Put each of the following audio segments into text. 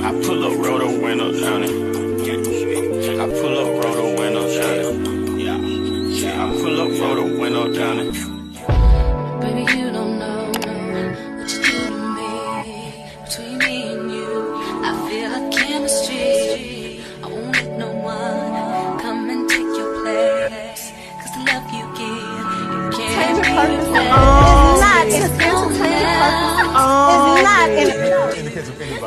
I pull up, roll the window down it. I pull up, roll the window down it. Yeah, I pull up, roll the window down it. Baby, you don't know what you do to me. Between me and you, I feel like chemistry. I won't let no one come and take your place. 'Cause the love you give, you can't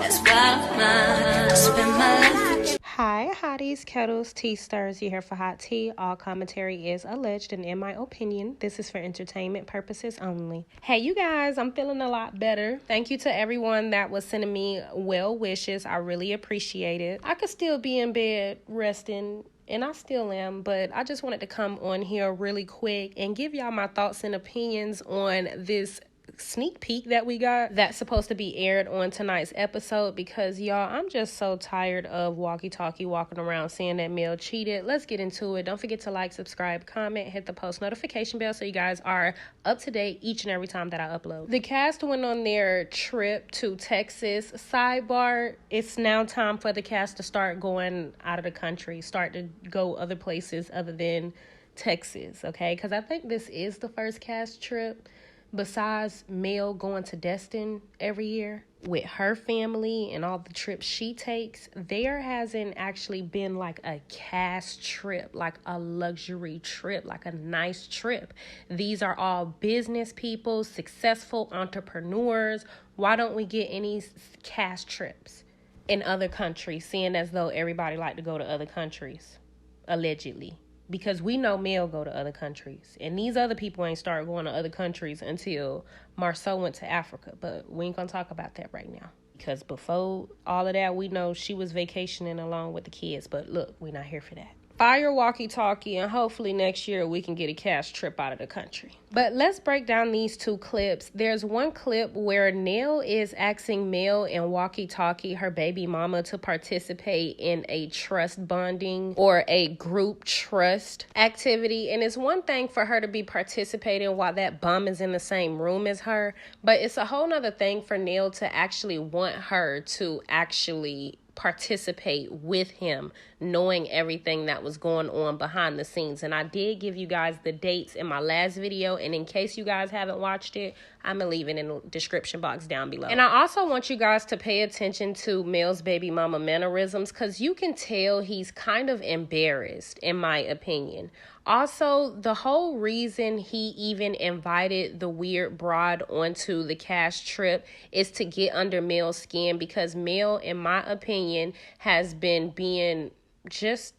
That's why I spend my life with you. Hi, hotties, kettles, tea stars. You're here for hot tea. All commentary is alleged, and in my opinion, this is for entertainment purposes only. Hey, you guys, I'm feeling a lot better. Thank you to everyone that was sending me well wishes. I really appreciate it. I could still be in bed resting, and I still am, but I just wanted to come on here really quick and give y'all my thoughts and opinions on this sneak peek that we got that's supposed to be aired on tonight's episode, because y'all, I'm just so tired of walkie-talkie walking around saying that Mel cheated. Let's get into it. Don't forget to like, subscribe, comment, hit the post notification bell so you guys are up to date each and every time that I upload. The cast went on their trip to Texas. Sidebar, it's now time for the cast to start going out of the country, start to go other places other than Texas, okay? Because I think this is the first cast trip besides Mel going to Destin every year with her family and all the trips she takes. There hasn't actually been like a cast trip, like a luxury trip, like a nice trip. These are all business people, successful entrepreneurs. Why don't we get any cast trips in other countries, seeing as though everybody like to go to other countries, allegedly? Because we know Mel go to other countries. And these other people ain't start going to other countries until Marceau went to Africa. But we ain't going to talk about that right now. Because before all of that, we know she was vacationing along with the kids. But look, we're not here for that. Fire walkie-talkie, and hopefully next year we can get a cash trip out of the country. But let's break down these two clips. There's one clip where Nell is asking Mel and walkie-talkie, her baby mama, to participate in a trust bonding or a group trust activity. And it's one thing for her to be participating while that bum is in the same room as her, but it's a whole nother thing for Nell to actually want her to actually participate with him, knowing everything that was going on behind the scenes. And I did give you guys the dates in my last video, and in case you guys haven't watched it, I'm gonna leave it in the description box down below. And I also want you guys to pay attention to Mel's baby mama mannerisms, because you can tell he's kind of embarrassed, in my opinion. Also, the whole reason he even invited the weird broad onto the cash trip is to get under Mel's skin, because Mel, in my opinion, has been being just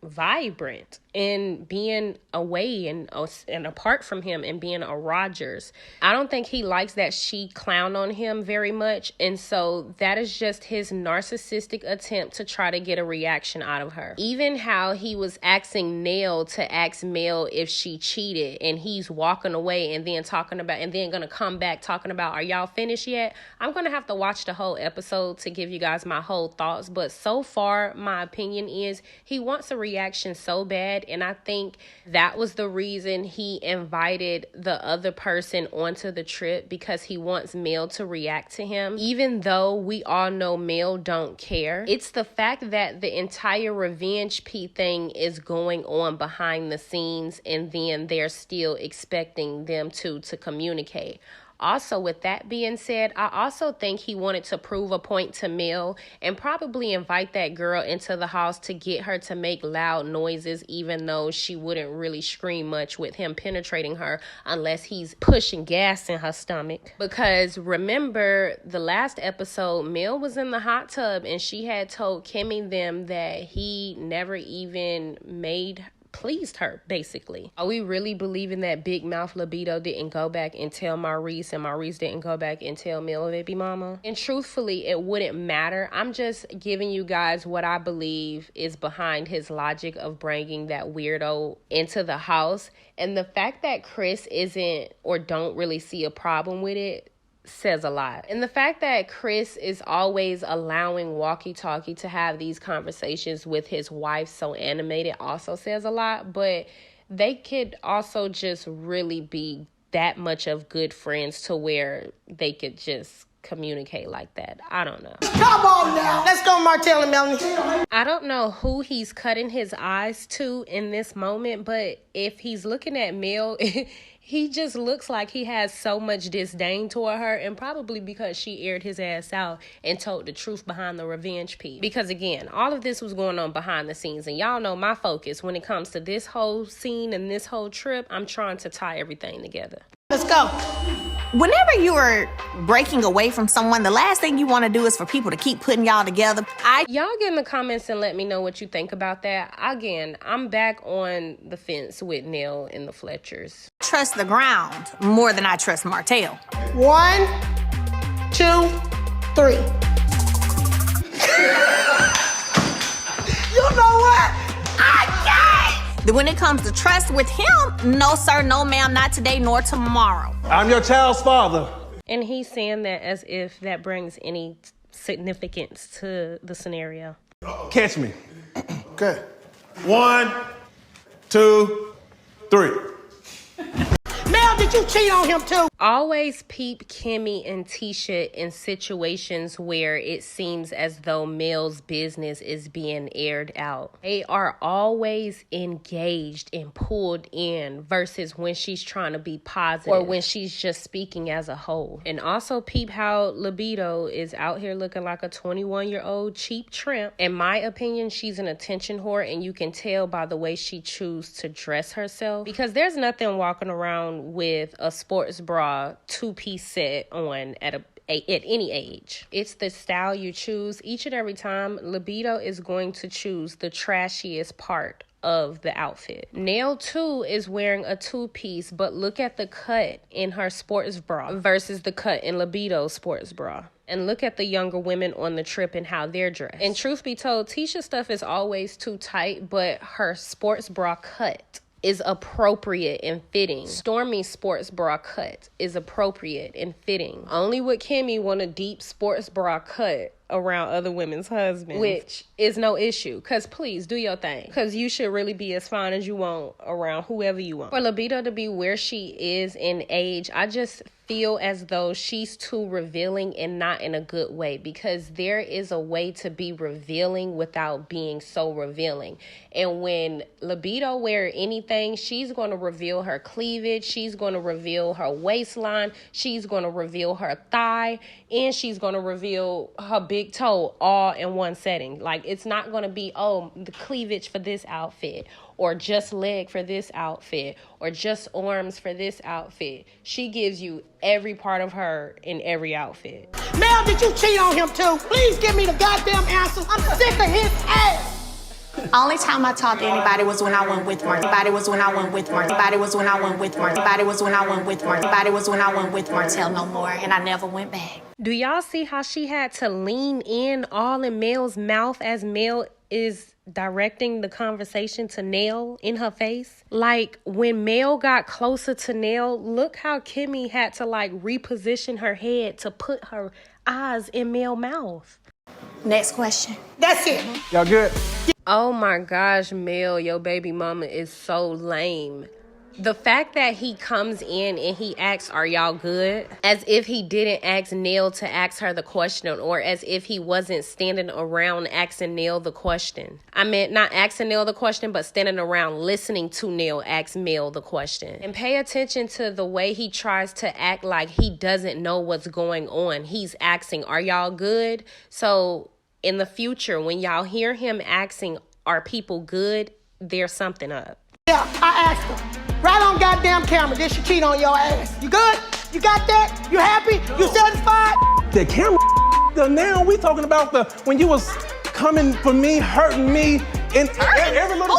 vibrant and being away and apart from him and being a Rogers. I don't think he likes that she clown on him very much, and so that is just his narcissistic attempt to try to get a reaction out of her. Even how he was asking Nell to ask Mel if she cheated, and he's walking away and then gonna come back talking about, are y'all finished yet? I'm gonna have to watch the whole episode to give you guys my whole thoughts, but so far my opinion is he wants a reaction so bad. And I think that was the reason he invited the other person onto the trip, because he wants Mel to react to him, even though we all know Mel don't care. It's the fact that the entire revenge thing is going on behind the scenes, and then they're still expecting them to communicate. Also, with that being said, I also think he wanted to prove a point to Mel and probably invite that girl into the house to get her to make loud noises, even though she wouldn't really scream much with him penetrating her unless he's pushing gas in her stomach. Because remember, the last episode, Mel was in the hot tub and she had told Kimmy them that he never even pleased her, basically. Are we really believing that Big Mouth Libido didn't go back and tell Maurice, and Maurice didn't go back and tell Mel baby mama? And truthfully, it wouldn't matter. I'm just giving you guys what I believe is behind his logic of bringing that weirdo into the house. And the fact that Chris isn't or don't really see a problem with it says a lot. And the fact that Chris is always allowing walkie-talkie to have these conversations with his wife so animated also says a lot. But they could also just really be that much of good friends to where they could just communicate like that. I don't know. Come on now. Let's go, Martell and Melanie. I don't know who he's cutting his eyes to in this moment, but if he's looking at Mel, he just looks like he has so much disdain toward her, and probably because she aired his ass out and told the truth behind the revenge piece. Because again, all of this was going on behind the scenes, and y'all know my focus when it comes to this whole scene and this whole trip. I'm trying to tie everything together. Let's go. Whenever you are breaking away from someone, the last thing you want to do is for people to keep putting y'all together. Y'all get in the comments and let me know what you think about that. Again, I'm back on the fence with Nell and the Fletchers. Trust the ground more than I trust Martell. 1, 2, 3. You know what? When it comes to trust with him, no sir, no ma'am, not today nor tomorrow. I'm your child's father. And he's saying that as if that brings any significance to the scenario. Catch me. Okay. 1, 2, 3. Mel, did you cheat on him too? Always peep Kimmy and Tisha in situations where it seems as though Mel's business is being aired out. They are always engaged and pulled in versus when she's trying to be positive or when she's just speaking as a whole. And also peep how Libido is out here looking like a 21-year-old cheap tramp. In my opinion, she's an attention whore, and you can tell by the way she chooses to dress herself, because there's nothing walking around with a sports bra 2-piece set on at any age. It's the style you choose. Each and every time, Libido is going to choose the trashiest part of the outfit. Nell too is wearing a 2-piece, but look at the cut in her sports bra versus the cut in Libido's sports bra. And look at the younger women on the trip and how they're dressed. And truth be told, Tisha's stuff is always too tight, but her sports bra cut is appropriate and fitting. Stormy's sports bra cut is appropriate and fitting. Only with Kimmy want a deep sports bra cut around other women's husbands, which is no issue, because please do your thing, because you should really be as fine as you want around whoever you want. For Libido to be where she is in age, I just feel as though she's too revealing, and not in a good way, because there is a way to be revealing without being so revealing. And when Libido wear anything, she's going to reveal her cleavage, she's going to reveal her waistline, she's going to reveal her thigh, and she's going to reveal her big toe all in one setting. Like, it's not going to be, oh, the cleavage for this outfit, or just leg for this outfit, or just arms for this outfit. She gives you every part of her in every outfit. Mel, did you cheat on him too? Please give me the goddamn answer. I'm sick of his ass. Only time I talked to anybody was when I went with Martell. Anybody was when I went with Martell. Anybody was when I went with Martell. Anybody was when I went with Martell. Anybody was when I went with Martell no more, and I never went back. Do y'all see how she had to lean in all in Mel's mouth as Mel is directing the conversation to Nell in her face? Like, when Mel got closer to Nell, look how Kimmy had to like reposition her head to put her eyes in Mel's mouth. Next question. That's it. Y'all good? Oh my gosh, Mel, your baby mama is so lame. The fact that he comes in and he asks, are y'all good? As if he didn't ask Nell to ask her the question, or as if he wasn't standing around asking Nell the question. I meant not asking Nell the question, but standing around listening to Nell ask Mel the question. And pay attention to the way he tries to act like he doesn't know what's going on. He's asking, are y'all good? So in the future, when y'all hear him asking, are people good? There's something up. Yeah, I asked her. Right on goddamn camera, did she cheat on your ass? You good? You got that? You happy? You satisfied? The camera. Now we talking about when you was coming for me, hurting me, and every little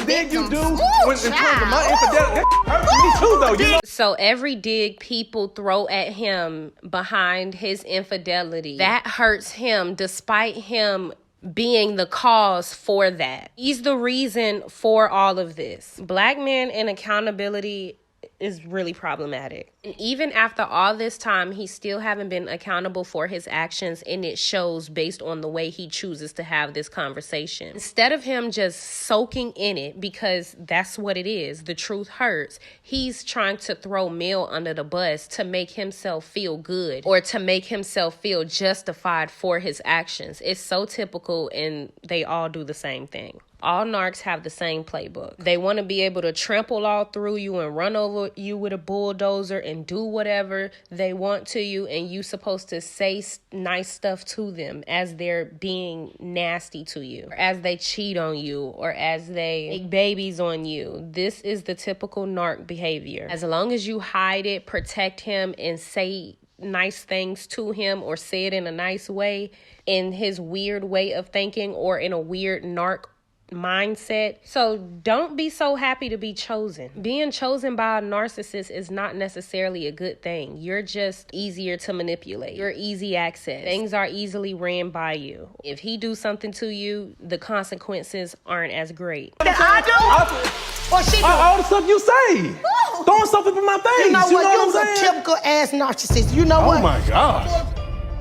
dig you do when in terms of my infidelity, that hurts me too, though. You know. So every dig people throw at him behind his infidelity, that hurts him, despite him being the cause for that. He's the reason for all of this. Black men and accountability is really problematic. And even after all this time, he still haven't been accountable for his actions, and it shows based on the way he chooses to have this conversation. Instead of him just soaking in it, because that's what it is, the truth hurts, he's trying to throw Mel under the bus to make himself feel good or to make himself feel justified for his actions. It's so typical, and they all do the same thing. All narcs have the same playbook. They want to be able to trample all through you and run over you with a bulldozer and do whatever they want to you, and you supposed to say nice stuff to them as they're being nasty to you, or as they cheat on you, or as they make babies on you. This is the typical narc behavior. As long as you hide it, protect him, and say nice things to him, or say it in a nice way, in his weird way of thinking, or in a weird narc mindset. So don't be so happy to be chosen. Being chosen by a narcissist is not necessarily a good thing. You're just easier to manipulate. You're easy access. Things are easily ran by you. If he do something to you, the consequences aren't as great. I do? Or she do? All the stuff you say. Throwing something in my face. You know what? I'm You're a saying? typical ass narcissist. You know what? Oh my God.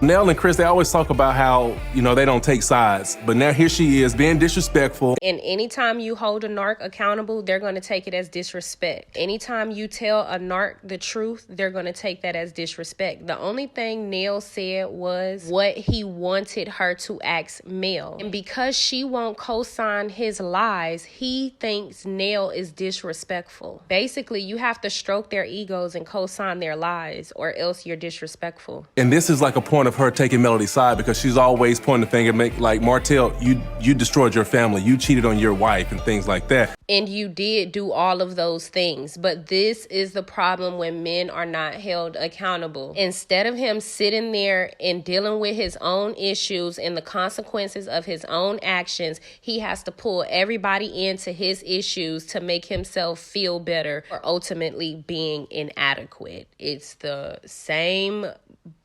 Nell and Chris, they always talk about how, they don't take sides. But now here she is being disrespectful. And anytime you hold a narc accountable, they're going to take it as disrespect. Anytime you tell a narc the truth, they're going to take that as disrespect. The only thing Nell said was what he wanted her to ask Mel. And because she won't co-sign his lies, he thinks Nell is disrespectful. Basically, you have to stroke their egos and co-sign their lies, or else you're disrespectful. And this is like a point of her taking Melody's side, because she's always pointing the finger, like, Martell, you destroyed your family, you cheated on your wife and things like that. And you did do all of those things. But this is the problem when men are not held accountable. Instead of him sitting there and dealing with his own issues and the consequences of his own actions, he has to pull everybody into his issues to make himself feel better, or ultimately being inadequate. It's the same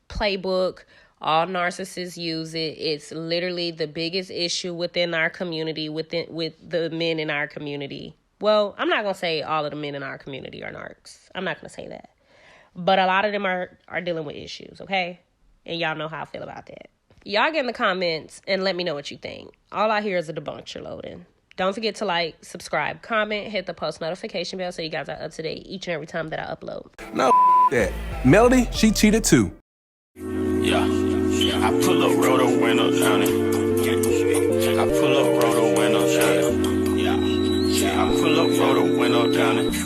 playbook. All narcissists use it. It's literally the biggest issue within our community, with the men in our community. Well, I'm not going to say all of the men in our community are narcs. I'm not going to say that. But a lot of them are dealing with issues, okay? And y'all know how I feel about that. Y'all get in the comments and let me know what you think. All I hear is a debunker loading. Don't forget to like, subscribe, comment, hit the post notification bell so you guys are up to date each and every time that I upload. No, that. Melody, she cheated too. Yeah, I pull up, roll the window down it. I pull up, roll the window down it. Yeah, I pull up, roll the window down it.